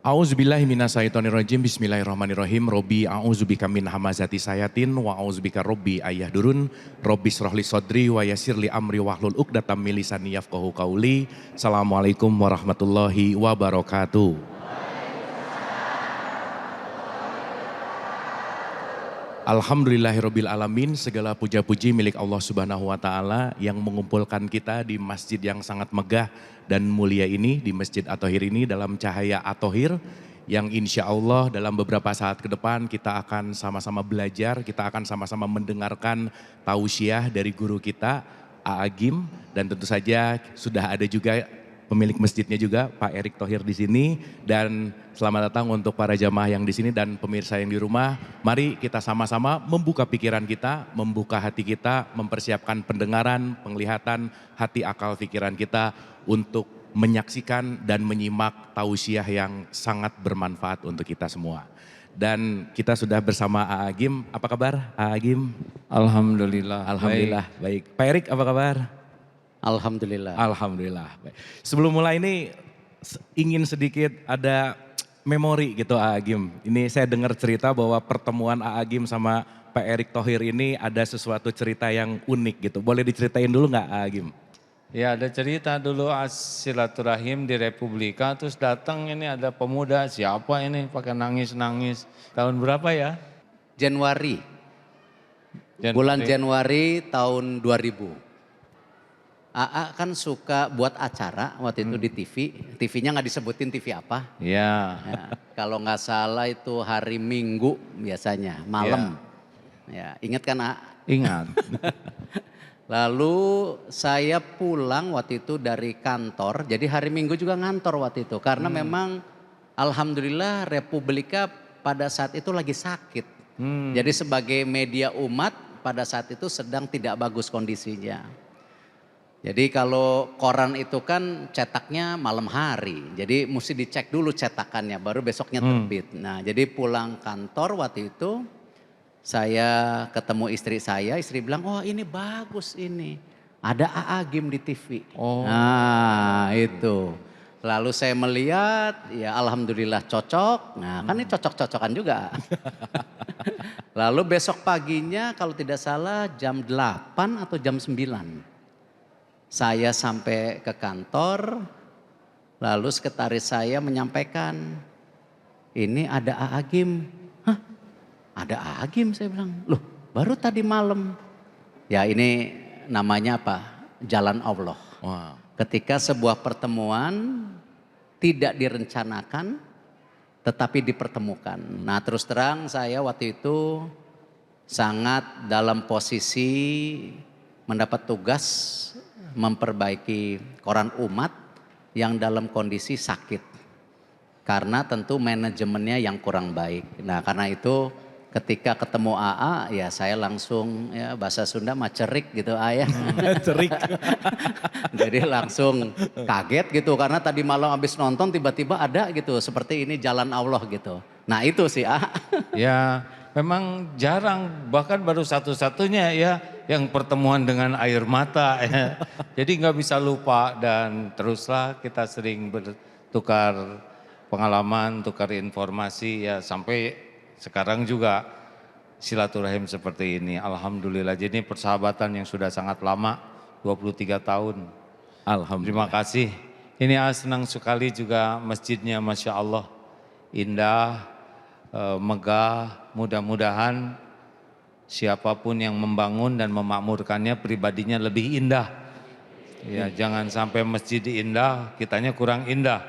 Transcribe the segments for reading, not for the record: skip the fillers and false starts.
A'udzubillahi minasyaitonirrajim. Bismillahirrahmanirrahim. Robbi a'udzubika min hamazati sayatin wa a'udzubika robbi ayahdurun. Robbi shrahli sodri wa yassirli amri wahlul 'uqdatam min lisani yafqahu qauli. Assalamualaikum warahmatullahi wabarakatuh. Alhamdulillahirabbil alamin, segala puja-puji milik Allah Subhanahu wa taala yang mengumpulkan kita di masjid yang sangat megah dan mulia ini, di Masjid At-Thohir ini dalam cahaya At-Thohir yang insya Allah dalam beberapa saat ke depan kita akan sama-sama belajar, kita akan sama-sama mendengarkan tausiah dari guru kita A'agim, dan tentu saja sudah ada juga pemilik masjidnya juga Pak Erick Thohir di sini. Dan selamat datang untuk para jamaah yang di sini dan pemirsa yang di rumah. Mari kita sama-sama membuka pikiran kita, membuka hati kita, mempersiapkan pendengaran, penglihatan, hati, akal, pikiran kita untuk menyaksikan dan menyimak tausiah yang sangat bermanfaat untuk kita semua. Dan kita sudah bersama A'agim. Apa kabar A'agim? Alhamdulillah. Alhamdulillah baik. Pak Erick apa kabar? Alhamdulillah. Alhamdulillah. Sebelum mulai ini ingin sedikit ada memori gitu A'agim. Ini saya dengar cerita bahwa pertemuan A'agim sama Pak Erick Thohir ini ada sesuatu cerita yang unik gitu. Boleh diceritain dulu nggak A'agim? Ya ada cerita dulu silaturahim di Republika, terus datang ini ada pemuda, siapa ini pakai nangis-nangis. Tahun berapa ya? Januari. Bulan Januari tahun 2000. AA kan suka buat acara waktu itu di TV. TV-nya nggak disebutin TV apa. Ya. Kalau nggak salah itu hari Minggu biasanya, malam. Ya, ingat kan AA? Ingat. Lalu saya pulang waktu itu dari kantor, jadi hari Minggu juga ngantor waktu itu. Karena memang alhamdulillah Republika pada saat itu lagi sakit. Jadi sebagai media umat pada saat itu sedang tidak bagus kondisinya. Jadi kalau koran itu kan cetaknya malam hari, jadi mesti dicek dulu cetakannya baru besoknya terbit. Nah jadi pulang kantor waktu itu saya ketemu istri saya, istri bilang oh ini bagus ini, ada A'agim di TV. Oh. Nah itu, lalu saya melihat ya alhamdulillah cocok, nah kan ini cocok-cocokan juga. Lalu besok paginya kalau tidak salah jam 8 atau jam 9. Saya sampai ke kantor, lalu sekretaris saya menyampaikan, ini ada A'agim. Hah? Ada A'agim? Saya bilang, loh baru tadi malam. Ya ini namanya apa? Jalan Allah. Wow. Ketika sebuah pertemuan tidak direncanakan, tetapi dipertemukan. Nah terus terang saya waktu itu sangat dalam posisi mendapat tugas memperbaiki koran umat yang dalam kondisi sakit. Karena tentu manajemennya yang kurang baik. Nah karena itu ketika ketemu AA ya saya langsung ya bahasa Sunda mah cerik gitu ayah. Cerik. Jadi langsung kaget gitu karena tadi malam habis nonton tiba-tiba ada gitu seperti ini jalan Allah gitu. Nah itu sih Ya memang jarang, bahkan baru satu-satunya ya yang pertemuan dengan air mata ya. Jadi nggak bisa lupa dan teruslah kita sering bertukar pengalaman, tukar informasi ya sampai sekarang juga silaturahim seperti ini. Alhamdulillah, jadi persahabatan yang sudah sangat lama, 23 tahun. Alhamdulillah. Terima kasih. Ini senang sekali juga masjidnya Masya Allah, indah, megah, mudah-mudahan siapapun yang membangun dan memakmurkannya pribadinya lebih indah. Ya, jangan sampai masjid indah, kitanya kurang indah.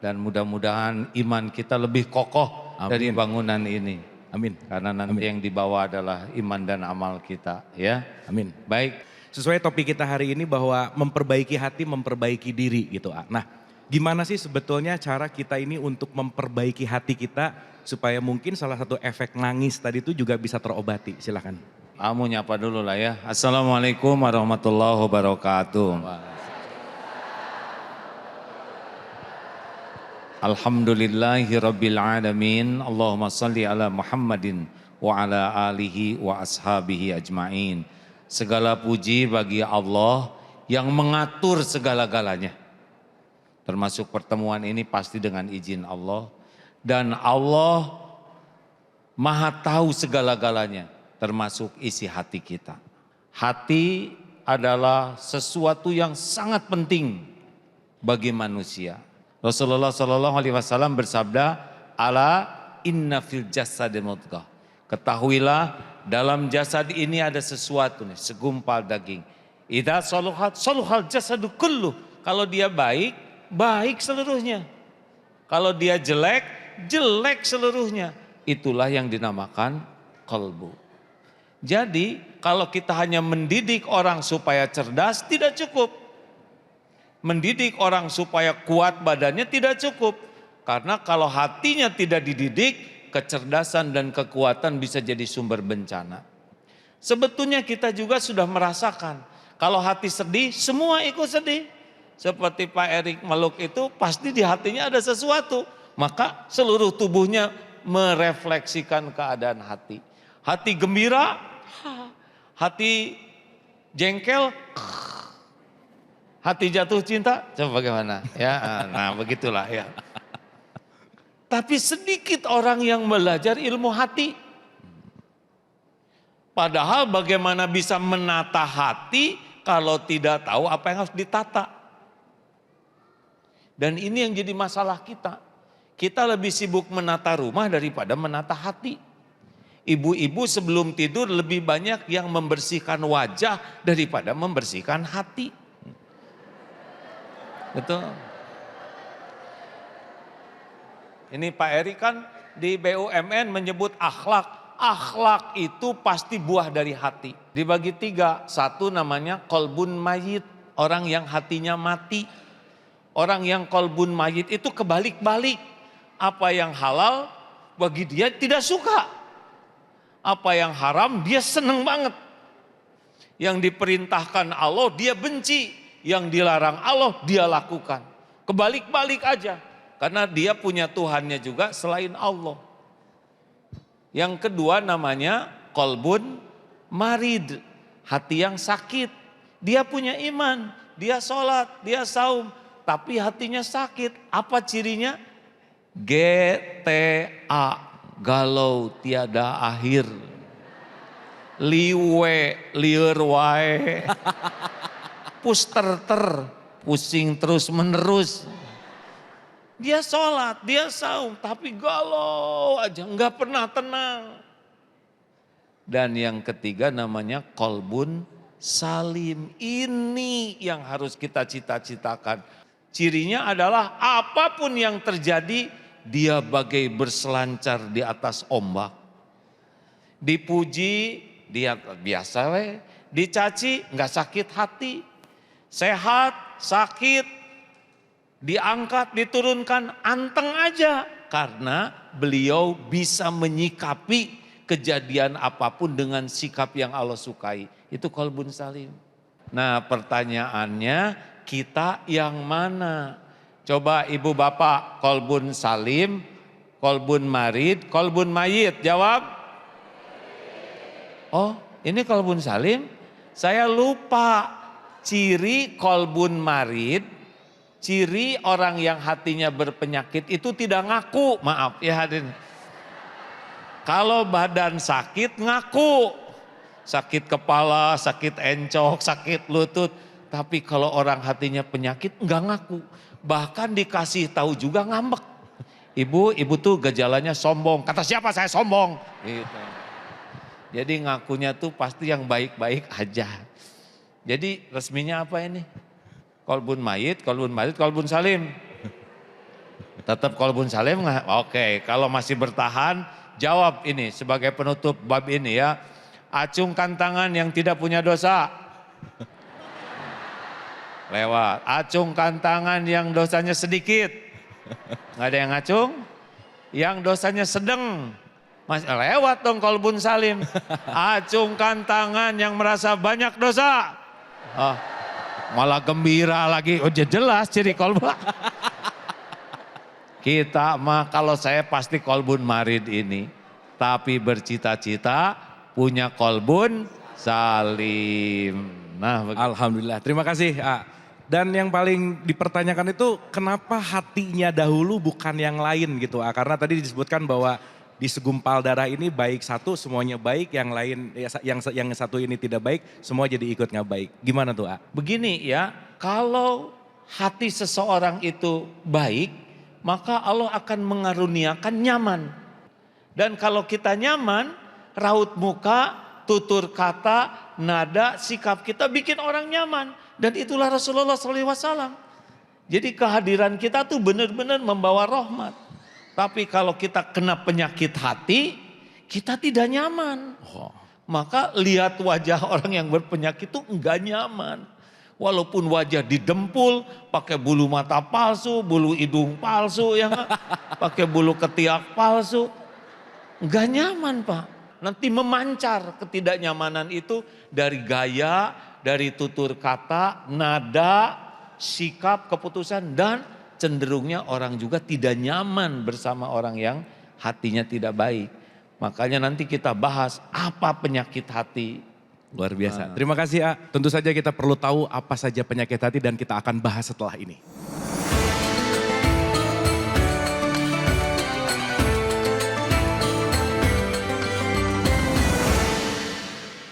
Dan mudah-mudahan iman kita lebih kokoh dari bangunan ini. Amin. Karena nanti yang dibawa adalah iman dan amal kita, ya. Amin. Baik. Sesuai topik kita hari ini bahwa memperbaiki hati, memperbaiki diri gitu. Nah, gimana sih sebetulnya cara kita ini untuk memperbaiki hati kita supaya mungkin salah satu efek nangis tadi itu juga bisa terobati? Silakan. Kamu nyapa dulu lah ya. Assalamualaikum warahmatullahi wabarakatuh. Alhamdulillahi rabbil alamin. Allahumma salli ala Muhammadin wa ala alihi wa ashabihi ajma'in. Segala puji bagi Allah yang mengatur segala-galanya. Termasuk pertemuan ini pasti dengan izin Allah. Dan Allah Maha tahu segala-galanya, termasuk isi hati kita. Hati adalah sesuatu yang sangat penting bagi manusia. Rasulullah SAW bersabda, "Ala inna fil jasadi mudghah." Ketahuilah dalam jasad ini ada sesuatu nih, segumpal daging. Idza saluhat saluhal jasadu kulluh. Kalau dia baik, baik seluruhnya. Kalau dia jelek, jelek seluruhnya. Itulah yang dinamakan qalbu. Jadi kalau kita hanya mendidik orang supaya cerdas tidak cukup. Mendidik orang supaya kuat badannya tidak cukup. Karena kalau hatinya tidak dididik, kecerdasan dan kekuatan bisa jadi sumber bencana. Sebetulnya kita juga sudah merasakan, kalau hati sedih, semua ikut sedih. Seperti Pak Erik Maluk itu pasti di hatinya ada sesuatu. Maka seluruh tubuhnya merefleksikan keadaan hati. Hati gembira, hati jengkel, hati jatuh cinta, coba bagaimana? Ya, nah begitulah ya. Tapi sedikit orang yang belajar ilmu hati. Padahal bagaimana bisa menata hati kalau tidak tahu apa yang harus ditata. Dan ini yang jadi masalah kita. Kita lebih sibuk menata rumah daripada menata hati. Ibu-ibu sebelum tidur lebih banyak yang membersihkan wajah daripada membersihkan hati. Betul. Ini Pak Eri kan di BUMN menyebut akhlak. Akhlak itu pasti buah dari hati. Dibagi 3, 1 namanya kolbun mayit. Orang yang hatinya mati. Orang yang kolbun mayit itu kebalik-balik. Apa yang halal bagi dia tidak suka. Apa yang haram dia seneng banget. Yang diperintahkan Allah dia benci. Yang dilarang Allah dia lakukan. Kebalik-balik aja. Karena dia punya Tuhannya juga selain Allah. Yang kedua namanya kolbun marid. Hati yang sakit. Dia punya iman, dia sholat, dia saum. Tapi hatinya sakit. Apa cirinya? GTA, galau tiada akhir. Liwe, liur wae. Pusterter, pusing terus menerus. Dia sholat, dia saum, tapi galau aja, nggak pernah tenang. Dan yang ketiga namanya kolbun salim. Ini yang harus kita cita-citakan. Cirinya adalah apapun yang terjadi, dia bagai berselancar di atas ombak. Dipuji, dia biasa we. Dicaci, nggak sakit hati. Sehat, sakit. Diangkat, diturunkan, anteng aja. Karena beliau bisa menyikapi kejadian apapun dengan sikap yang Allah sukai. Itu kolbun salim. Nah pertanyaannya, kita yang mana? Coba ibu bapak, kolbun salim, kolbun marid, kolbun mayit. Jawab. Oh ini kolbun salim? Saya lupa. Ciri kolbun marid. Ciri orang yang hatinya berpenyakit itu tidak ngaku, maaf ya hadirin. Kalau badan sakit ngaku, sakit kepala, sakit encok, sakit lutut. Tapi kalau orang hatinya penyakit enggak ngaku. Bahkan dikasih tahu juga ngambek. Ibu tuh gejalanya sombong. Kata siapa saya sombong? Gitu. Jadi ngakunya tuh pasti yang baik-baik aja. Jadi resminya apa ini? Kolbun mayit, kolbun marid, kolbun salim. Tetap kolbun salim nggak? Oke, kalau masih bertahan, jawab ini sebagai penutup bab ini ya. Acungkan tangan yang tidak punya dosa. Lewat. Acungkan tangan yang dosanya sedikit. Nggak ada yang ngacung? Yang dosanya sedang. Masih lewat dong kolbun salim. Acungkan tangan yang merasa banyak dosa. Oh. Malah gembira lagi, oh jelas ciri kolbun. Kita mah kalau saya pasti kolbun marid ini. Tapi bercita-cita punya kolbun salim. Nah, Alhamdulillah, terima kasih Dan yang paling dipertanyakan itu kenapa hatinya dahulu bukan yang lain gitu. Karena tadi disebutkan bahwa di segumpal darah ini baik satu semuanya baik, yang lain yang satu ini tidak baik, semua jadi ikut nggak baik. Gimana tuh Begini ya, kalau hati seseorang itu baik, maka Allah akan mengaruniakan nyaman. Dan kalau kita nyaman, raut muka, tutur kata, nada, sikap kita bikin orang nyaman. Dan itulah Rasulullah SAW. Jadi kehadiran kita tuh benar-benar membawa rahmat. Tapi kalau kita kena penyakit hati, kita tidak nyaman. Maka lihat wajah orang yang berpenyakit itu enggak nyaman. Walaupun wajah didempul, pakai bulu mata palsu, bulu hidung palsu, ya enggak? Pakai bulu ketiak palsu. Enggak nyaman Pak. Nanti memancar ketidaknyamanan itu dari gaya, dari tutur kata, nada, sikap, keputusan, dan cenderungnya orang juga tidak nyaman bersama orang yang hatinya tidak baik. Makanya nanti kita bahas apa penyakit hati. Luar biasa. Terima kasih Tentu saja kita perlu tahu apa saja penyakit hati dan kita akan bahas setelah ini.